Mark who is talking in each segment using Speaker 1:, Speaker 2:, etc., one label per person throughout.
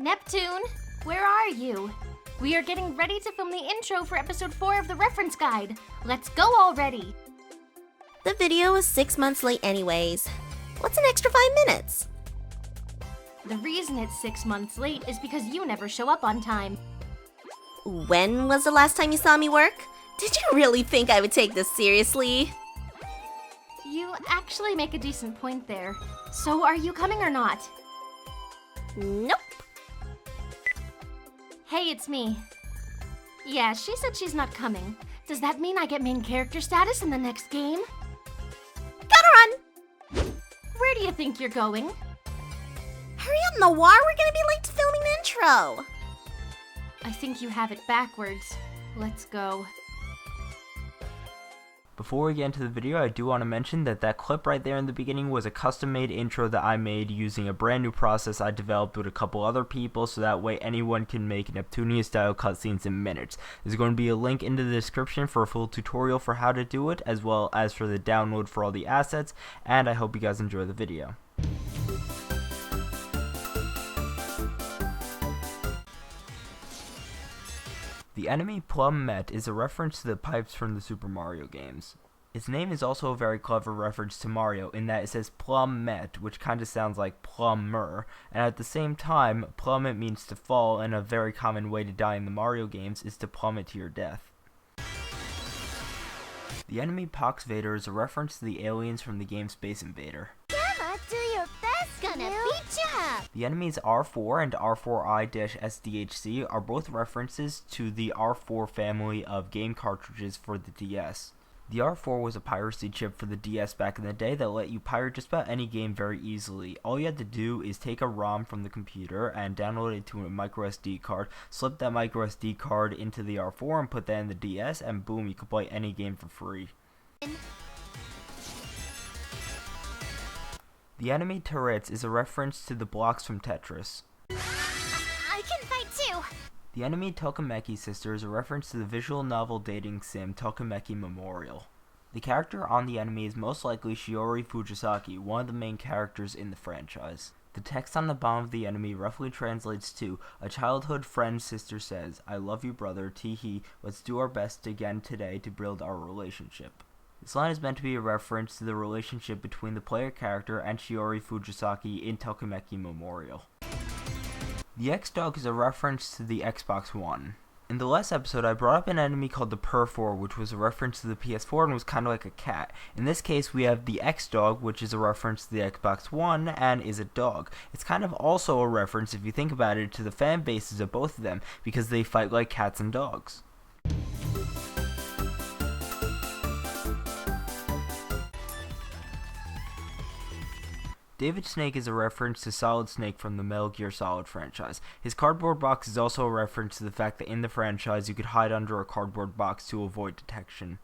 Speaker 1: Neptune, where are you? We are getting ready to film the intro for episode 4 of the reference guide. Let's go already.
Speaker 2: The video is 6 months late anyways. What's an extra 5 minutes?
Speaker 1: The reason it's 6 months late is because you never show up on time.
Speaker 2: When was the last time you saw me work? Did you really think I would take this seriously?
Speaker 1: You actually make a decent point there. So are you coming or not?
Speaker 2: Nope.
Speaker 1: Hey, it's me. Yeah, she said she's not coming. Does that mean I get main character status in the next game?
Speaker 2: Gotta run!
Speaker 1: Where do you think you're going?
Speaker 2: Hurry up, Noire, we're gonna be late to filming the intro!
Speaker 1: I think you have it backwards. Let's go.
Speaker 3: Before we get into the video, I do want to mention that clip right there in the beginning was a custom-made intro that I made using a brand new process I developed with a couple other people, so that way anyone can make Neptunia-style cutscenes in minutes. There's going to be a link in the description for a full tutorial for how to do it, as well as for the download for all the assets, and I hope you guys enjoy the video. The enemy Plum Met is a reference to the pipes from the Super Mario games. Its name is also a very clever reference to Mario in that it says Plum Met, which kinda sounds like plumber, and at the same time, plummet means to fall, and a very common way to die in the Mario games is to plummet to your death. The enemy Pox Vader is a reference to the aliens from the game Space Invader.
Speaker 2: Gamma, do your best, gonna beat ya!
Speaker 3: The enemies R4 and R4I-SDHC are both references to the R4 family of game cartridges for the DS. The R4 was a piracy chip for the DS back in the day that let you pirate just about any game very easily. All you had to do is take a ROM from the computer and download it to a microSD card, slip that microSD card into the R4 and put that in the DS, and boom, you could play any game for free. The enemy turrets is a reference to the blocks from Tetris.
Speaker 2: I can fight too!
Speaker 3: The enemy Tokimeki sister is a reference to the visual novel dating sim Tokimeki Memorial. The character on the enemy is most likely Shiori Fujisaki, one of the main characters in the franchise. The text on the bottom of the enemy roughly translates to, a childhood friend's sister says, "I love you brother, tee-hee, let's do our best again today to build our relationship." This line is meant to be a reference to the relationship between the player character and Shiori Fujisaki in Tokimeki Memorial. The X-Dog is a reference to the Xbox One. In the last episode, I brought up an enemy called the Perfor, which was a reference to the PS4 and was kind of like a cat. In this case, we have the X-Dog, which is a reference to the Xbox One and is a dog. It's kind of also a reference, if you think about it, to the fan bases of both of them, because they fight like cats and dogs. David Snake is a reference to Solid Snake from the Metal Gear Solid franchise. His cardboard box is also a reference to the fact that in the franchise you could hide under a cardboard box to avoid detection.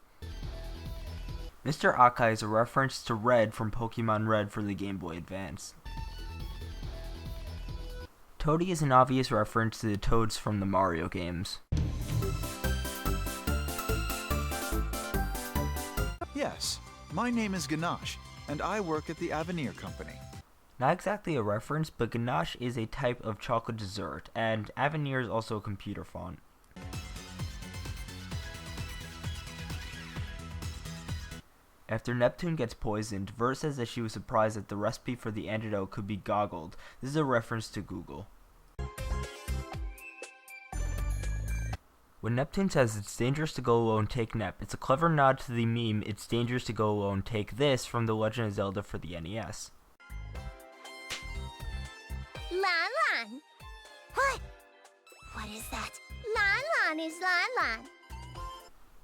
Speaker 3: Mr. Akai is a reference to Red from Pokemon Red for the Game Boy Advance. Toady is an obvious reference to the Toads from the Mario games.
Speaker 4: Yes, my name is Ganache, and I work at the Avenir Company.
Speaker 3: Not exactly a reference, but ganache is a type of chocolate dessert, and Avenir is also a computer font. After Neptune gets poisoned, Vert says that she was surprised that the recipe for the antidote could be goggled. This is a reference to Google. When Neptune says it's dangerous to go alone, take Nep, it's a clever nod to the meme "It's dangerous to go alone, take this" from The Legend of Zelda for the NES.
Speaker 2: Lan Lan! What? What is that? Lan Lan is Lan Lan.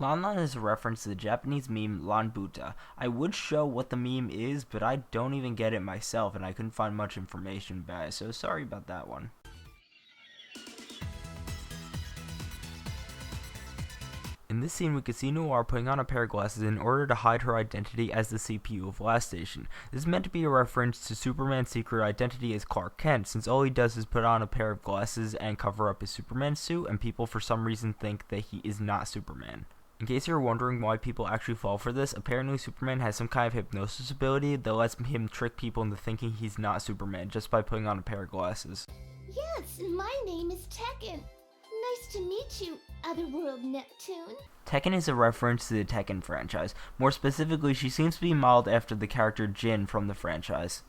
Speaker 3: Lan Lan is a reference to the Japanese meme Lan Buta. I would show what the meme is, but I don't even get it myself and I couldn't find much information about it, so sorry about that one. In this scene, we can see Noire putting on a pair of glasses in order to hide her identity as the CPU of Last Station. This is meant to be a reference to Superman's secret identity as Clark Kent, since all he does is put on a pair of glasses and cover up his Superman suit, and people for some reason think that he is not Superman. In case you're wondering why people actually fall for this, apparently Superman has some kind of hypnosis ability that lets him trick people into thinking he's not Superman just by putting on a pair of glasses.
Speaker 2: Yes, my name is Tekken. Nice to meet you, Otherworld Neptune.
Speaker 3: Tekken is a reference to the Tekken franchise. More specifically, she seems to be modeled after the character Jin from the franchise.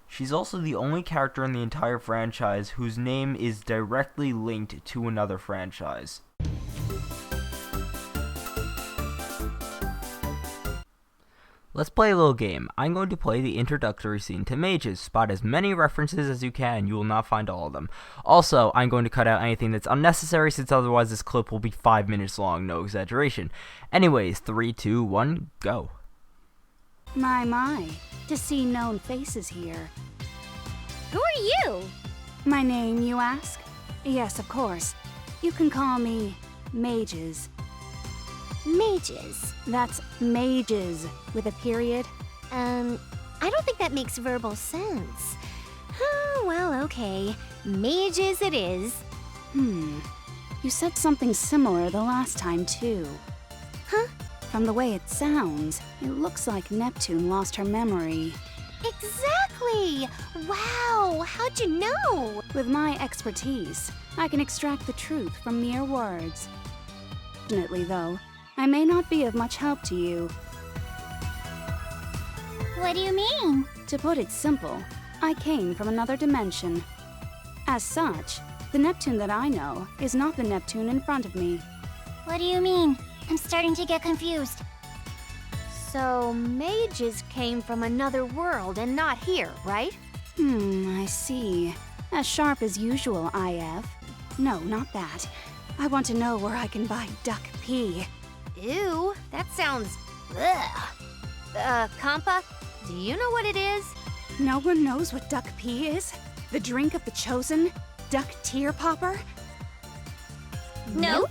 Speaker 3: She's also the only character in the entire franchise whose name is directly linked to another franchise. Let's play a little game. I'm going to play the introductory scene to Mages. Spot as many references as you can. You will not find all of them. Also, I'm going to cut out anything that's unnecessary, since otherwise this clip will be 5 minutes long, no exaggeration. Anyways, 3, 2, 1, go.
Speaker 5: My, to see known faces here.
Speaker 2: Who are you?
Speaker 5: My name, you ask? Yes, of course. You can call me Mages.
Speaker 2: Mages.
Speaker 5: That's Mages, with a period.
Speaker 2: I don't think that makes verbal sense. Well, okay. Mages it is.
Speaker 5: You said something similar the last time, too.
Speaker 2: Huh?
Speaker 5: From the way it sounds, it looks like Neptune lost her memory.
Speaker 2: Exactly! Wow, how'd you know?
Speaker 5: With my expertise, I can extract the truth from mere words. Fortunately, though, I may not be of much help to you.
Speaker 2: What do you mean?
Speaker 5: To put it simple, I came from another dimension. As such, the Neptune that I know is not the Neptune in front of me.
Speaker 2: What do you mean? I'm starting to get confused. So, mages came from another world and not here, right?
Speaker 5: I see. As sharp as usual, IF. No, not that. I want to know where I can buy duck pee.
Speaker 2: Ew, that sounds... Ugh. Compa, do you know what it is?
Speaker 5: No one knows what duck pee is? The drink of the chosen? Duck tear popper?
Speaker 2: No.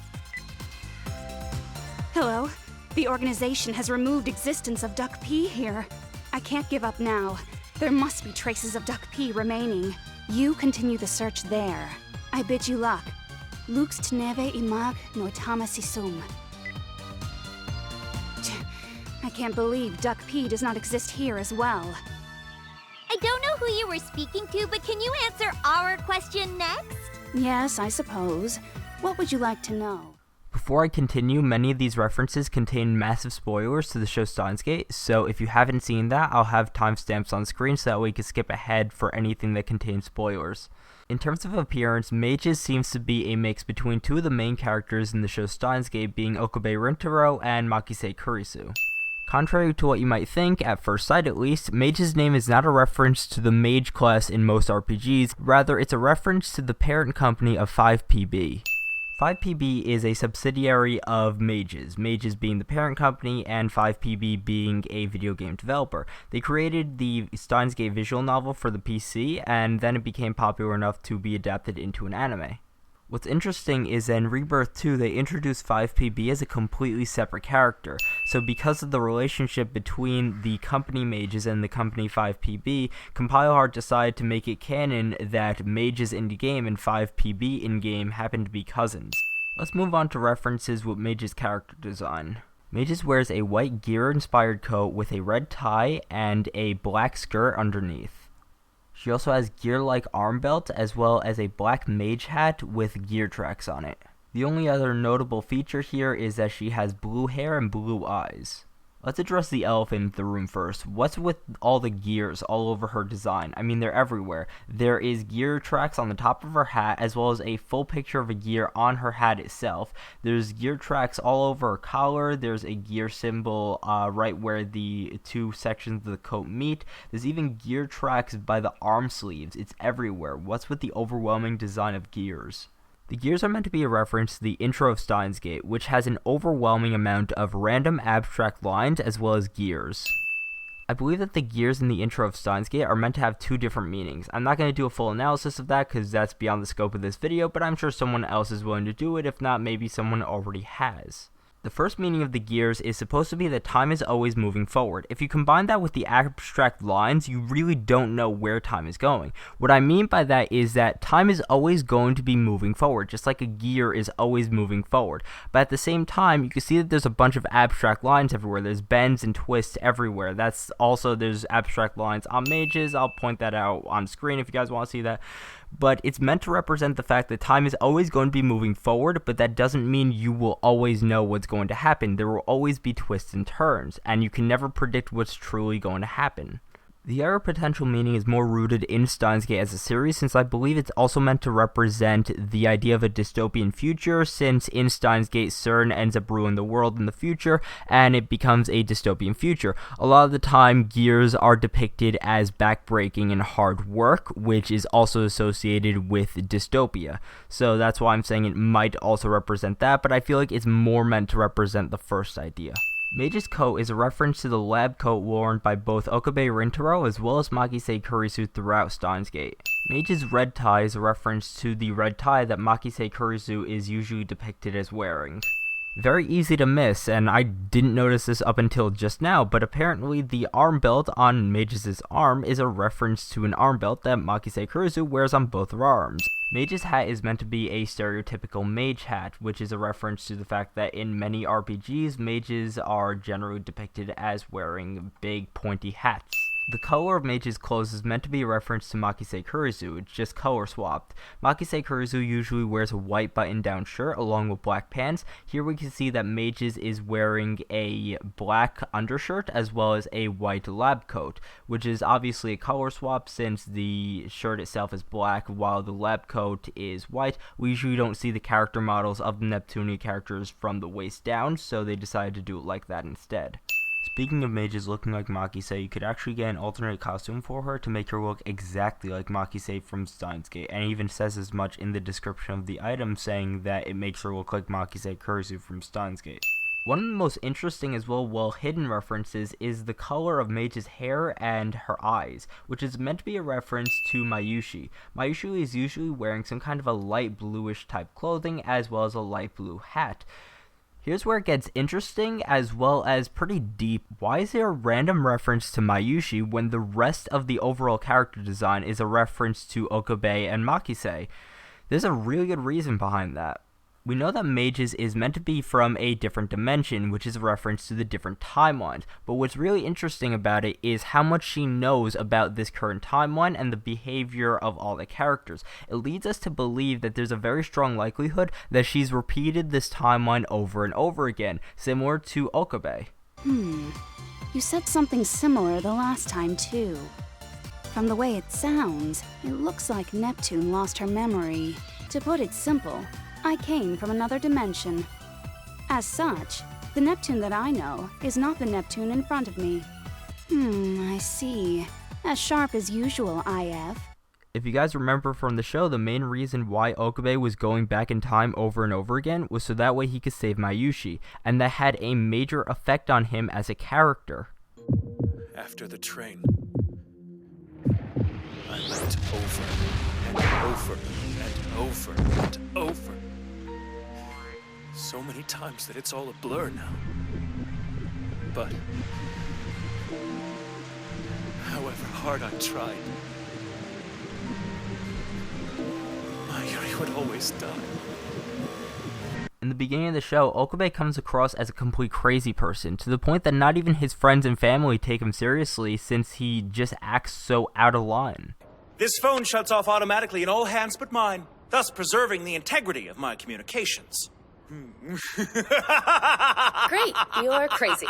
Speaker 5: Hello? The organization has removed existence of duck pee here. I can't give up now. There must be traces of duck pee remaining. You continue the search there. I bid you luck. Lux teneve imag noitama sisum. I can't believe duck pee does not exist here as well.
Speaker 2: I don't know who you were speaking to, but can you answer our question next?
Speaker 5: Yes, I suppose. What would you like to know?
Speaker 3: Before I continue, many of these references contain massive spoilers to the show Steins Gate, so if you haven't seen that, I'll have timestamps on screen so that way you can skip ahead for anything that contains spoilers. In terms of appearance, Mages seems to be a mix between two of the main characters in the show Steins Gate, being Okabe Rintaro and Makise Kurisu. Contrary to what you might think, at first sight at least, Mage's name is not a reference to the Mage class in most RPGs, rather it's a reference to the parent company of 5PB. 5PB is a subsidiary of Mages, Mages being the parent company and 5PB being a video game developer. They created the Steins Gate visual novel for the PC, and then it became popular enough to be adapted into an anime. What's interesting is that in Rebirth 2, they introduced 5PB as a completely separate character, so because of the relationship between the company Mages and the company 5PB, CompileHard decided to make it canon that Mages in-game and 5PB in-game happen to be cousins. Let's move on to references with Mage's character design. Mages wears a white gear-inspired coat with a red tie and a black skirt underneath. She also has gear-like arm belt as well as a black mage hat with gear tracks on it. The only other notable feature here is that she has blue hair and blue eyes. Let's address the elephant in the room first. What's with all the gears all over her design? I mean, they're everywhere. There is gear tracks on the top of her hat, as well as a full picture of a gear on her hat itself. There's gear tracks all over her collar. There's a gear symbol right where the two sections of the coat meet. There's even gear tracks by the arm sleeves. It's everywhere. What's with the overwhelming design of gears? The gears are meant to be a reference to the intro of Steins Gate, which has an overwhelming amount of random abstract lines as well as gears. I believe that the gears in the intro of Steins Gate are meant to have two different meanings. I'm not going to do a full analysis of that because that's beyond the scope of this video, but I'm sure someone else is willing to do it. If not, maybe someone already has. The first meaning of the gears is supposed to be that time is always moving forward. If you combine that with the abstract lines, you really don't know where time is going. What I mean by that is that time is always going to be moving forward, just like a gear is always moving forward. But at the same time, you can see that there's a bunch of abstract lines everywhere. There's bends and twists everywhere. There's abstract lines on mages. I'll point that out on screen if you guys want to see that. But it's meant to represent the fact that time is always going to be moving forward, but that doesn't mean you will always know what's going to happen. There will always be twists and turns, and you can never predict what's truly going to happen. The other potential meaning is more rooted in Steins Gate as a series, since I believe it's also meant to represent the idea of a dystopian future, since in Steins Gate, CERN ends up ruling the world in the future, and it becomes a dystopian future. A lot of the time, gears are depicted as backbreaking and hard work, which is also associated with dystopia. So that's why I'm saying it might also represent that, but I feel like it's more meant to represent the first idea. Mage's coat is a reference to the lab coat worn by both Okabe Rintaro as well as Makise Kurisu throughout Steins Gate. Mage's red tie is a reference to the red tie that Makise Kurisu is usually depicted as wearing. Very easy to miss, and I didn't notice this up until just now, but apparently the arm belt on Mage's arm is a reference to an arm belt that Makise Kurisu wears on both of her arms. Mage's hat is meant to be a stereotypical mage hat, which is a reference to the fact that in many RPGs, mages are generally depicted as wearing big pointy hats. The color of Mage's clothes is meant to be a reference to Makise Kurisu, it's just color swapped. Makise Kurisu usually wears a white button-down shirt along with black pants. Here we can see that Mage's is wearing a black undershirt as well as a white lab coat, which is obviously a color swap since the shirt itself is black while the lab coat is white. We usually don't see the character models of the Neptunia characters from the waist down, so they decided to do it like that instead. Speaking of mages looking like Makise, you could actually get an alternate costume for her to make her look exactly like Makise from Steins Gate, and it even says as much in the description of the item, saying that it makes her look like Makise Kurisu from Steins Gate. One of the most interesting as well hidden references is the color of Mage's hair and her eyes, which is meant to be a reference to Mayushi. Mayushi is usually wearing some kind of a light bluish type clothing as well as a light blue hat. Here's where it gets interesting as well as pretty deep. Why is there a random reference to Mayushi when the rest of the overall character design is a reference to Okabe and Makise? There's a really good reason behind that. We know that Mage's is meant to be from a different dimension, which is a reference to the different timelines, but what's really interesting about it is how much she knows about this current timeline and the behavior of all the characters. It leads us to believe that there's a very strong likelihood that she's repeated this timeline over and over again, similar to Okabe.
Speaker 5: You said something similar the last time too. From the way it sounds, it looks like Neptune lost her memory. To put it simple, I came from another dimension. As such, the Neptune that I know is not the Neptune in front of me. I see. As sharp as usual, IF.
Speaker 3: If you guys remember from the show, the main reason why Okabe was going back in time over and over again was so that way he could save Mayushi, and that had a major effect on him as a character.
Speaker 6: After the train, I went over and over and over and over. So many times that it's all a blur now. But however hard I tried, Mayuri would always die.
Speaker 3: In the beginning of the show, Okabe comes across as a complete crazy person, to the point that not even his friends and family take him seriously since he just acts so out of line.
Speaker 7: This phone shuts off automatically in all hands but mine, thus preserving the integrity of my communications.
Speaker 8: Great, you're crazy.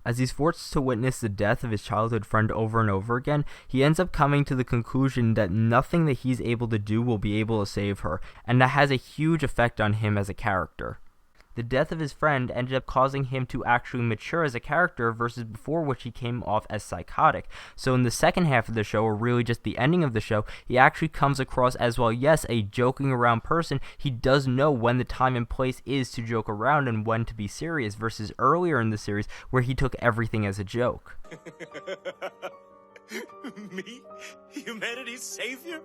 Speaker 3: As he's forced to witness the death of his childhood friend over and over again, he ends up coming to the conclusion that nothing that he's able to do will be able to save her, and that has a huge effect on him as a character. The death of his friend ended up causing him to actually mature as a character versus before, which he came off as psychotic. So in the second half of the show, or really just the ending of the show, he actually comes across as, well, yes, a joking around person. He does know when the time and place is to joke around and when to be serious, versus earlier in the series where he took everything as a joke.
Speaker 7: Me? Humanity's savior?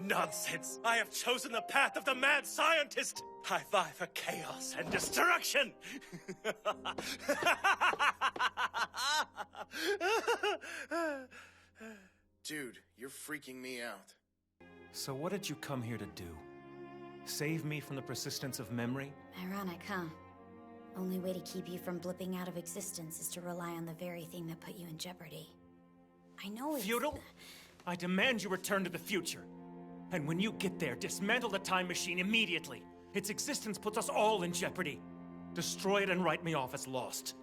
Speaker 7: Nonsense! I have chosen the path of the mad scientist! I vie for chaos and destruction!
Speaker 6: Dude, you're freaking me out.
Speaker 9: So what did you come here to do? Save me from the persistence of memory?
Speaker 10: Ironic, huh? Only way to keep you from blipping out of existence is to rely on the very thing that put you in jeopardy. I know it's...
Speaker 9: Feudal? I demand you return to the future. And when you get there, dismantle the time machine immediately. Its existence puts us all in jeopardy. Destroy it and write me off as lost.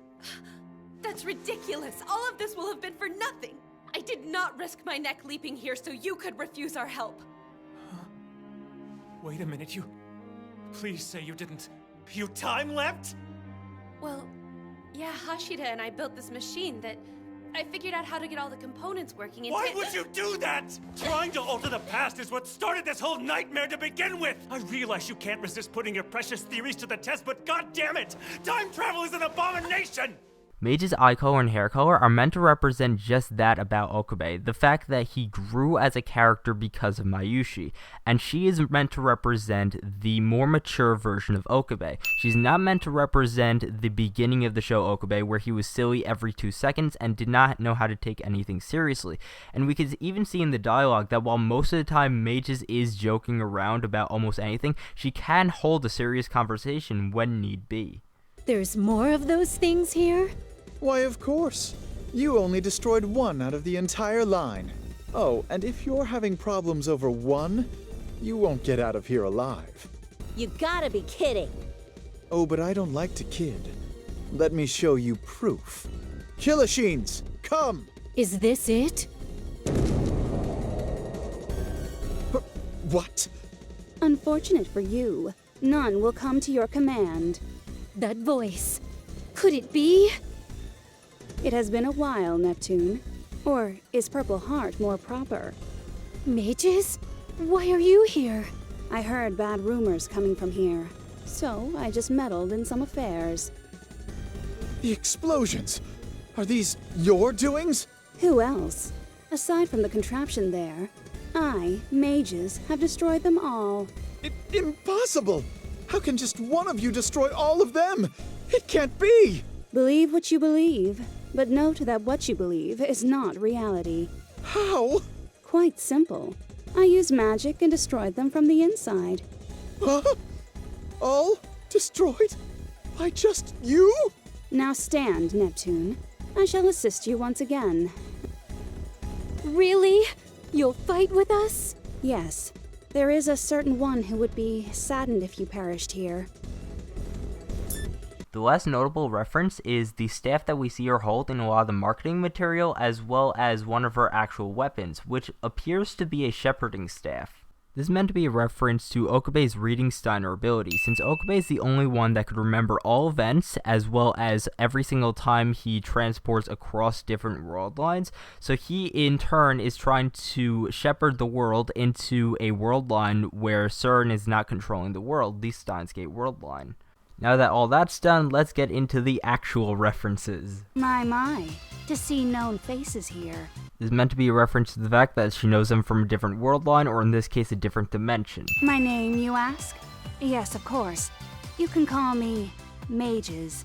Speaker 8: That's ridiculous. All of this will have been for nothing. I did not risk my neck leaping here so you could refuse our help.
Speaker 9: Huh? Wait a minute, you... Please say you didn't... You time-leapt?
Speaker 8: Well, yeah, Hashira and I built this machine that... I figured out how to get all the components working and...
Speaker 9: Why would you do that? Trying to alter the past is what started this whole nightmare to begin with! I realize you can't resist putting your precious theories to the test, but goddammit! Time travel is an abomination!
Speaker 3: Mage's eye color and hair color are meant to represent just that about Okabe, the fact that he grew as a character because of Mayushi, and she is meant to represent the more mature version of Okabe. She's not meant to represent the beginning of the show Okabe, where he was silly every 2 seconds and did not know how to take anything seriously. And we could even see in the dialogue that while most of the time Mages is joking around about almost anything, she can hold a serious conversation when need be.
Speaker 11: There's more of those things here?
Speaker 4: Why, of course. You only destroyed one out of the entire line. Oh, and if you're having problems over one, you won't get out of here alive.
Speaker 11: You gotta be kidding.
Speaker 4: Oh, but I don't like to kid. Let me show you proof. Killashines, come!
Speaker 11: Is this it?
Speaker 4: What?
Speaker 5: Unfortunate for you, none will come to your command.
Speaker 11: That voice. Could it be?
Speaker 5: It has been a while, Neptune. Or is Purple Heart more proper?
Speaker 11: Mages? Why are you here?
Speaker 5: I heard bad rumors coming from here, so I just meddled in some affairs.
Speaker 4: The explosions! Are these your doings?
Speaker 5: Who else? Aside from the contraption there, I, Mages, have destroyed them all.
Speaker 4: Impossible! How can just one of you destroy all of them? It can't be!
Speaker 5: Believe what you believe, but note that what you believe is not reality.
Speaker 4: How?
Speaker 5: Quite simple. I used magic and destroyed them from the inside.
Speaker 4: Huh? All destroyed? By just you?
Speaker 5: Now stand, Neptune. I shall assist you once again.
Speaker 11: Really? You'll fight with us?
Speaker 5: Yes. There is a certain one who would be saddened if you perished here.
Speaker 3: The last notable reference is the staff that we see her hold in a lot of the marketing material, as well as one of her actual weapons, which appears to be a shepherding staff. This is meant to be a reference to Okabe's reading Steiner ability, since Okabe is the only one that could remember all events, as well as every single time he transports across different world lines, so he in turn is trying to shepherd the world into a world line where CERN is not controlling the world, the Steins Gate world line. Now that all that's done, let's get into the actual references.
Speaker 5: My. To see known faces here.
Speaker 3: This is meant to be a reference to the fact that she knows them from a different world line, or in this case, a different dimension.
Speaker 5: My name, you ask? Yes, of course. You can call me Mages.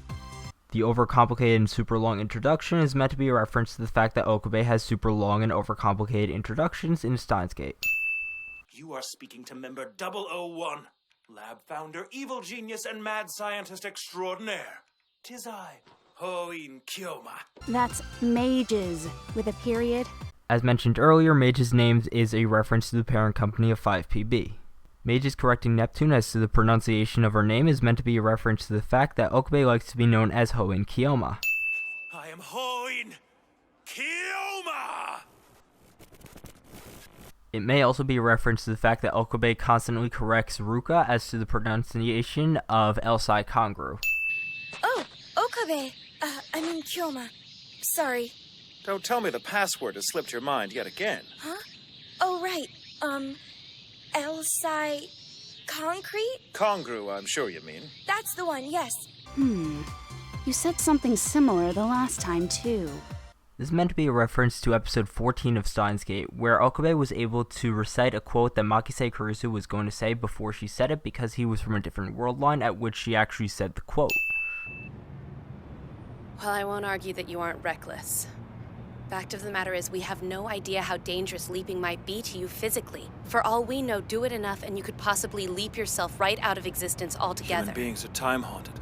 Speaker 3: The overcomplicated and super long introduction is meant to be a reference to the fact that Okabe has super long and overcomplicated introductions in Steins Gate.
Speaker 7: You are speaking to member 001. Lab founder, evil genius, and mad scientist extraordinaire. 'Tis I, Hoin Kyoma.
Speaker 5: That's Mages, with a period.
Speaker 3: As mentioned earlier, Mage's name is a reference to the parent company of 5PB. Mage's correcting Neptune as to the pronunciation of her name is meant to be a reference to the fact that Okabe likes to be known as Hoin Kyoma.
Speaker 7: I am Hoin Kyoma!
Speaker 3: It may also be a reference to the fact that Okabe constantly corrects Ruka as to the pronunciation of Elsai Kangru.
Speaker 10: Oh, Okabe. Kyoma. Sorry.
Speaker 6: Don't tell me the password has slipped your mind yet again.
Speaker 10: Huh? Oh, right. Elsai... Concrete?
Speaker 6: Kangru, I'm sure you mean.
Speaker 10: That's the one, yes.
Speaker 5: You said something similar the last time, too.
Speaker 3: This is meant to be a reference to episode 14 of Steins Gate, where Okabe was able to recite a quote that Makise Kurusu was going to say before she said it because he was from a different world line, at which she actually said the quote.
Speaker 8: Well, I won't argue that you aren't reckless. Fact of the matter is, we have no idea how dangerous leaping might be to you physically. For all we know, do it enough and you could possibly leap yourself right out of existence altogether.
Speaker 6: Human beings are time-haunted.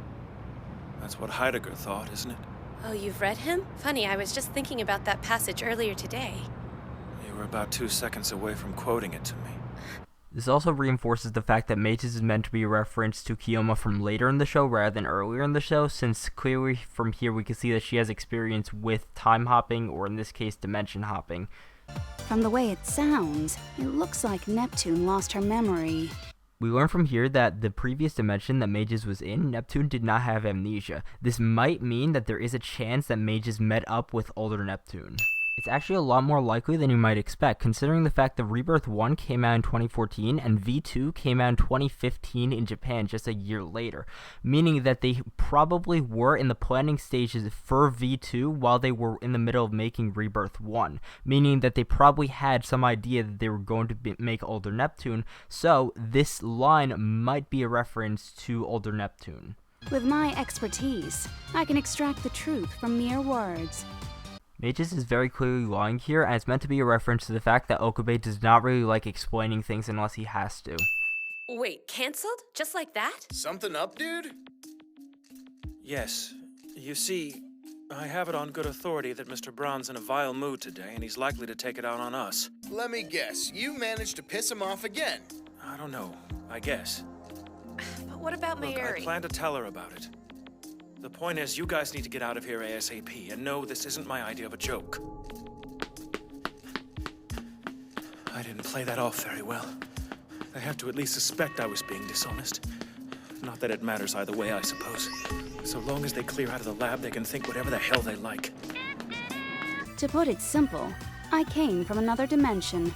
Speaker 6: That's what Heidegger thought, isn't it?
Speaker 8: Oh, you've read him? Funny, I was just thinking about that passage earlier today.
Speaker 6: You were about 2 seconds away from quoting it to me.
Speaker 3: This also reinforces the fact that Mages is meant to be a reference to Kiyoma from later in the show rather than earlier in the show, since clearly from here we can see that she has experience with time hopping, or in this case, dimension hopping.
Speaker 5: From the way it sounds, it looks like Neptune lost her memory.
Speaker 3: We learn from here that the previous dimension that Mages was in, Neptune did not have amnesia. This might mean that there is a chance that Mages met up with older Neptune. It's actually a lot more likely than you might expect, considering the fact that Rebirth 1 came out in 2014 and V2 came out in 2015 in Japan just a year later, meaning that they probably were in the planning stages for V2 while they were in the middle of making Rebirth 1, meaning that they probably had some idea that they were going to make older Neptune, so this line might be a reference to older Neptune.
Speaker 5: With my expertise, I can extract the truth from mere words.
Speaker 3: Mages is very clearly lying here, and it's meant to be a reference to the fact that Okabe does not really like explaining things unless he has to.
Speaker 8: Wait, cancelled? Just like that?
Speaker 6: Something up, dude? Yes. You see, I have it on good authority that Mr. Braun's in a vile mood today, and he's likely to take it out on us.
Speaker 12: Let me guess, you managed to piss him off again.
Speaker 6: I don't know. I guess.
Speaker 8: But what about
Speaker 6: Look,
Speaker 8: Mayuri?
Speaker 6: I plan to tell her about it. The point is, you guys need to get out of here ASAP, and no, this isn't my idea of a joke. I didn't play that off very well. They have to at least suspect I was being dishonest. Not that it matters either way, I suppose. So long as they clear out of the lab, they can think whatever the hell they like.
Speaker 5: To put it simple, I came from another dimension.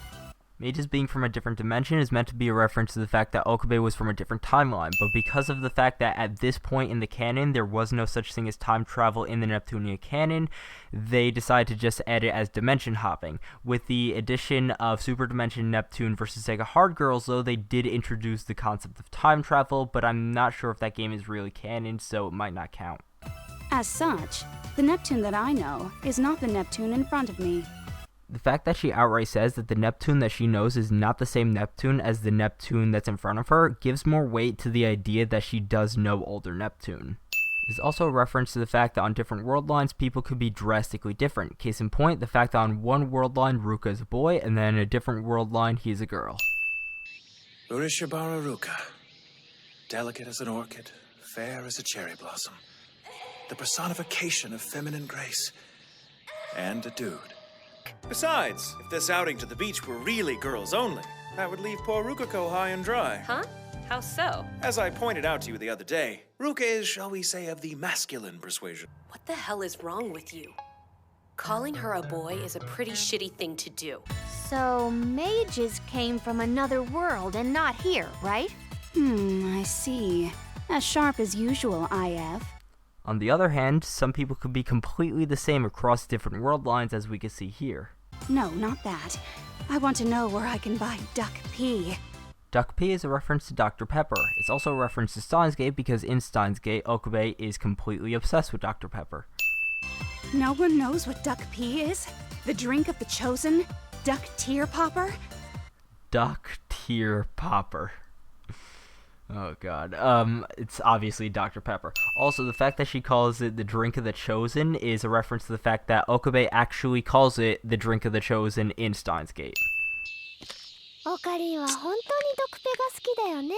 Speaker 3: Mages being from a different dimension is meant to be a reference to the fact that Okabe was from a different timeline, but because of the fact that at this point in the canon there was no such thing as time travel in the Neptunia canon, they decided to just add it as dimension hopping. With the addition of Super Dimension Neptune versus Sega Hard Girls, though, they did introduce the concept of time travel, but I'm not sure if that game is really canon, so it might not count.
Speaker 5: As such, the Neptune that I know is not the Neptune in front of me.
Speaker 3: The fact that she outright says that the Neptune that she knows is not the same Neptune as the Neptune that's in front of her gives more weight to the idea that she does know older Neptune. There's also a reference to the fact that on different world lines, people could be drastically different. Case in point, the fact that on one world line, Ruka is a boy, and then in a different world line, he's a girl.
Speaker 6: Urishabara Ruka. Delicate as an orchid, fair as a cherry blossom. The personification of feminine grace. And a dude. Besides, if this outing to the beach were really girls only, that would leave poor Rukako high and dry.
Speaker 8: Huh? How so?
Speaker 6: As I pointed out to you the other day, Ruka is, shall we say, of the masculine persuasion.
Speaker 8: What the hell is wrong with you? Calling her a boy is a pretty shitty thing to do.
Speaker 2: So, mages came from another world and not here, right?
Speaker 5: I see. As sharp as usual, IF.
Speaker 3: On the other hand, some people could be completely the same across different world lines, as we can see here.
Speaker 5: No, not that. I want to know where I can buy Duck Pea.
Speaker 3: Duck Pea is a reference to Dr. Pepper. It's also a reference to Steins Gate because in Steins Gate, Okabe is completely obsessed with Dr. Pepper.
Speaker 5: No one knows what Duck Pea is? The drink of the chosen? Duck Tear Popper?
Speaker 3: Duck Tear Popper. Oh god. It's obviously Dr. Pepper. Also, the fact that she calls it the drink of the chosen is a reference to the fact that Okabe actually calls it the drink of the chosen in Steins Gate.
Speaker 2: オカリンは本当にドクペが好きだよね。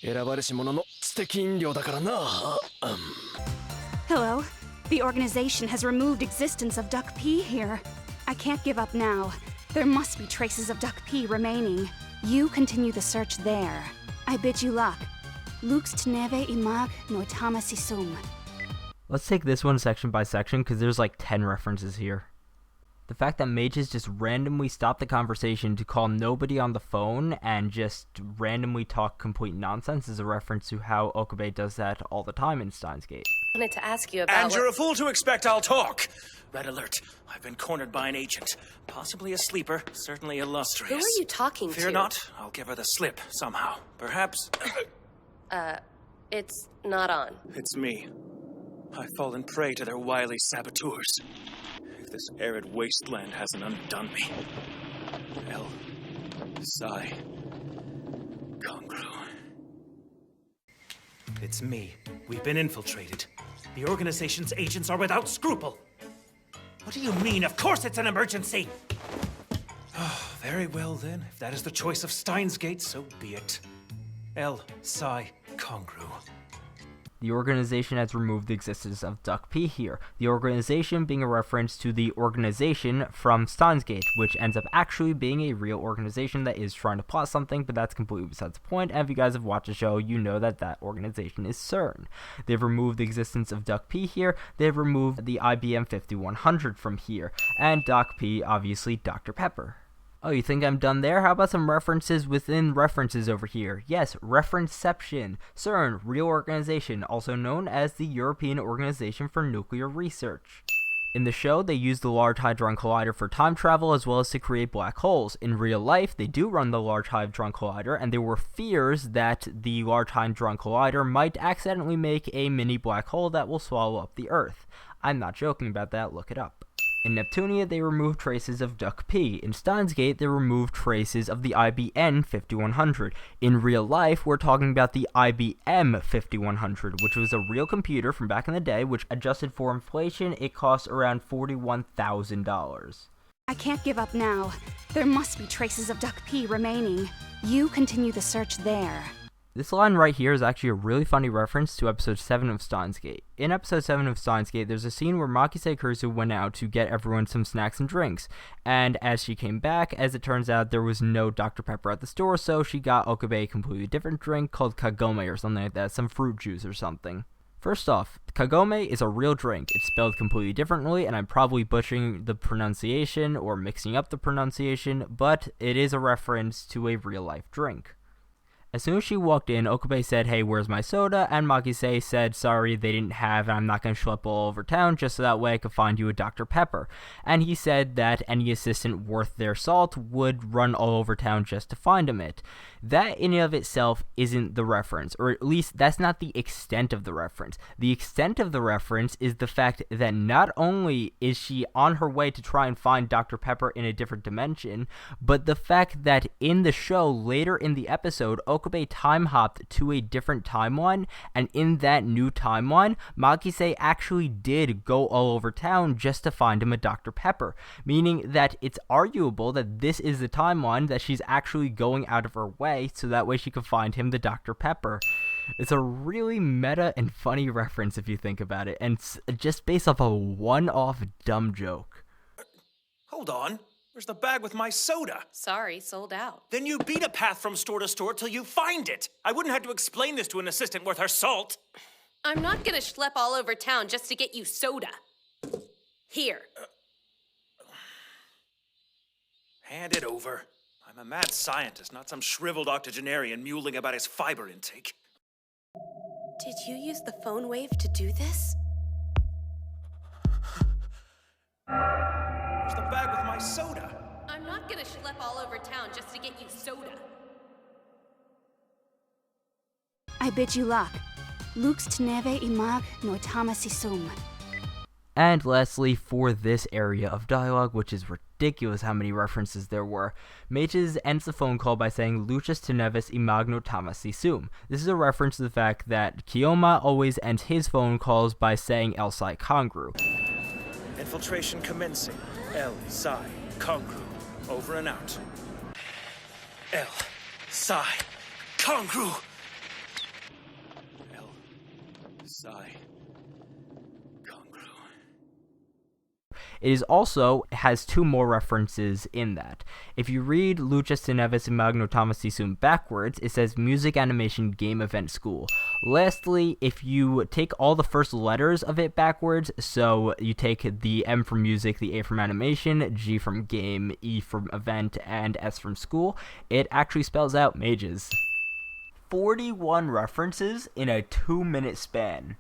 Speaker 12: 選ばれし者の知的飲料だからな。
Speaker 5: Hello. The organization has removed existence of Duck Pea here. I can't give up now. There must be traces of Duck Pea remaining. You continue the search there. I bid you luck. Lux teneve imag noitama sisum.
Speaker 3: Let's take this one section by section because there's like 10 references here. The fact that mages just randomly stop the conversation to call nobody on the phone and just randomly talk complete nonsense is a reference to how Okabe does that all the time in Steins Gate.
Speaker 8: I wanted to ask you about
Speaker 7: And you're a fool to expect I'll talk. Red alert. I've been cornered by an agent. Possibly a sleeper, certainly illustrious.
Speaker 8: Who are you talking to?
Speaker 7: Fear not, I'll give her the slip somehow. Perhaps...
Speaker 8: It's not on.
Speaker 7: It's me. I've fallen prey to their wily saboteurs. If this arid wasteland hasn't undone me. El, Sai, Kongru.
Speaker 9: It's me. We've been infiltrated. The organization's agents are without scruple. What do you mean? Of course it's an emergency!
Speaker 7: Oh, very well then. If that is the choice of Steins Gate, so be it. El, Sai, Kongru.
Speaker 3: The organization has removed the existence of Duck P here. The organization being a reference to the organization from Steins Gate, which ends up actually being a real organization that is trying to plot something, but that's completely besides the point. And if you guys have watched the show, you know that that organization is CERN. They've removed the existence of Duck P here. They've removed the IBM 5100 from here. And Doc P, obviously Dr. Pepper. Oh, you think I'm done there? How about some references within references over here? Yes, Referenceception. CERN, real organization, also known as the European Organization for Nuclear Research. In the show, they use the Large Hadron Collider for time travel as well as to create black holes. In real life, they do run the Large Hadron Collider, and there were fears that the Large Hadron Collider might accidentally make a mini black hole that will swallow up the Earth. I'm not joking about that, look it up. In Neptunia, they removed traces of Duck P. In Steins Gate, they removed traces of the IBM 5100. In real life, we're talking about the IBM 5100, which was a real computer from back in the day, which adjusted for inflation, it cost around $41,000.
Speaker 5: I can't give up now. There must be traces of Duck P remaining. You continue the search there.
Speaker 3: This line right here is actually a really funny reference to episode 7 of Steins Gate. In episode 7 of Steins Gate, there's a scene where Makise Kurisu went out to get everyone some snacks and drinks, and as she came back, as it turns out, there was no Dr. Pepper at the store, so she got Okabe a completely different drink called Kagome or something like that, some fruit juice or something. First off, Kagome is a real drink. It's spelled completely differently, and I'm probably butchering the pronunciation or mixing up the pronunciation, but it is a reference to a real-life drink. As soon as she walked in, Okabe said, "Hey, where's my soda?" And Makise said, "Sorry, they didn't have, and I'm not going to schlep all over town just so that way I could find you a Dr. Pepper." And he said that any assistant worth their salt would run all over town just to find him it. That in and of itself isn't the reference, or at least that's not the extent of the reference. The extent of the reference is the fact that not only is she on her way to try and find Dr. Pepper in a different dimension, but the fact that in the show, later in the episode, Okabe time hopped to a different timeline, and in that new timeline, Makise actually did go all over town just to find him a Dr. Pepper, meaning that it's arguable that this is the timeline that she's actually going out of her way so that way she could find him the Dr. Pepper. It's a really meta and funny reference if you think about it, and it's just based off a one-off dumb joke.
Speaker 7: Hold on. Where's the bag with my soda?
Speaker 8: Sorry, sold out.
Speaker 7: Then you beat a path from store to store till you find it. I wouldn't have to explain this to an assistant worth her salt.
Speaker 8: I'm not gonna schlep all over town just to get you soda. Here.
Speaker 7: Hand it over. I'm a mad scientist, not some shriveled octogenarian muling about his fiber intake.
Speaker 8: Did you use the phone wave to do this?
Speaker 7: Where's the bag with my soda?
Speaker 8: I'm not gonna schlep all over town just to get you soda.
Speaker 5: I bid you luck. Lux teneve imag no tamasisum.
Speaker 3: And lastly, for this area of dialogue, which is ridiculous how many references there were, Mages ends the phone call by saying Lucius Tenevis imagno tamasi sum. This is a reference to the fact that Kiyoma always ends his phone calls by saying El Sai Kongru.
Speaker 7: Infiltration commencing. El Sai Kongru. Over and out. El Sai Kongru. El Sai.
Speaker 3: It is also has two more references in that. If you read Lucius Tenevis Imagno Tamasisum backwards, it says Music Animation Game Event School. Lastly, if you take all the first letters of it backwards, so you take the M from music, the A from animation, G from game, E from event, and S from school, it actually spells out mages. 41 references in a 2-minute span.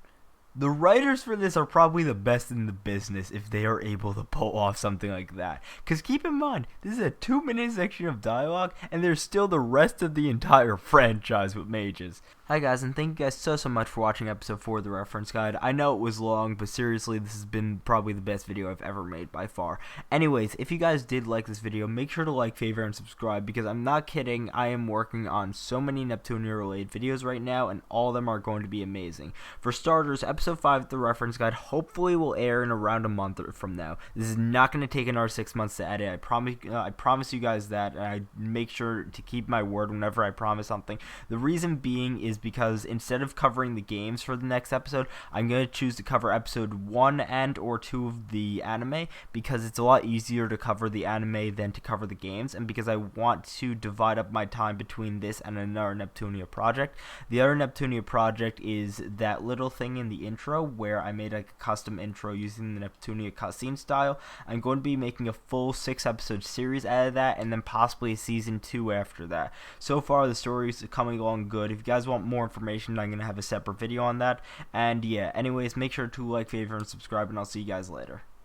Speaker 3: The writers for this are probably the best in the business if they are able to pull off something like that. Because keep in mind, this is a 2-minute section of dialogue, and there's still the rest of the entire franchise with mages. Hi guys, and thank you guys so much for watching episode 4 of the reference guide. I know it was long, but seriously, this has been probably the best video I've ever made by far. Anyways, if you guys did like this video, make sure to like, favorite, and subscribe, because I'm not kidding, I am working on so many Neptunia related videos right now, and all of them are going to be amazing. For starters, episode 5 of the reference guide hopefully will air in around a month from now. This is not going to take another 6 months to edit. I promise you guys that, and I make sure to keep my word whenever I promise something. The reason being is because instead of covering the games for the next episode, I'm going to choose to cover episode 1 and or 2 of the anime, because it's a lot easier to cover the anime than to cover the games, and because I want to divide up my time between this and another Neptunia project. The other Neptunia project is that little thing in the intro where I made a custom intro using the Neptunia cutscene style. I'm going to be making a full 6-episode series out of that, and then possibly a season 2 after that. So far the story is coming along good. If you guys want more information, I'm going to have a separate video on that. And yeah, anyways, make sure to like, favorite, and subscribe, and I'll see you guys later.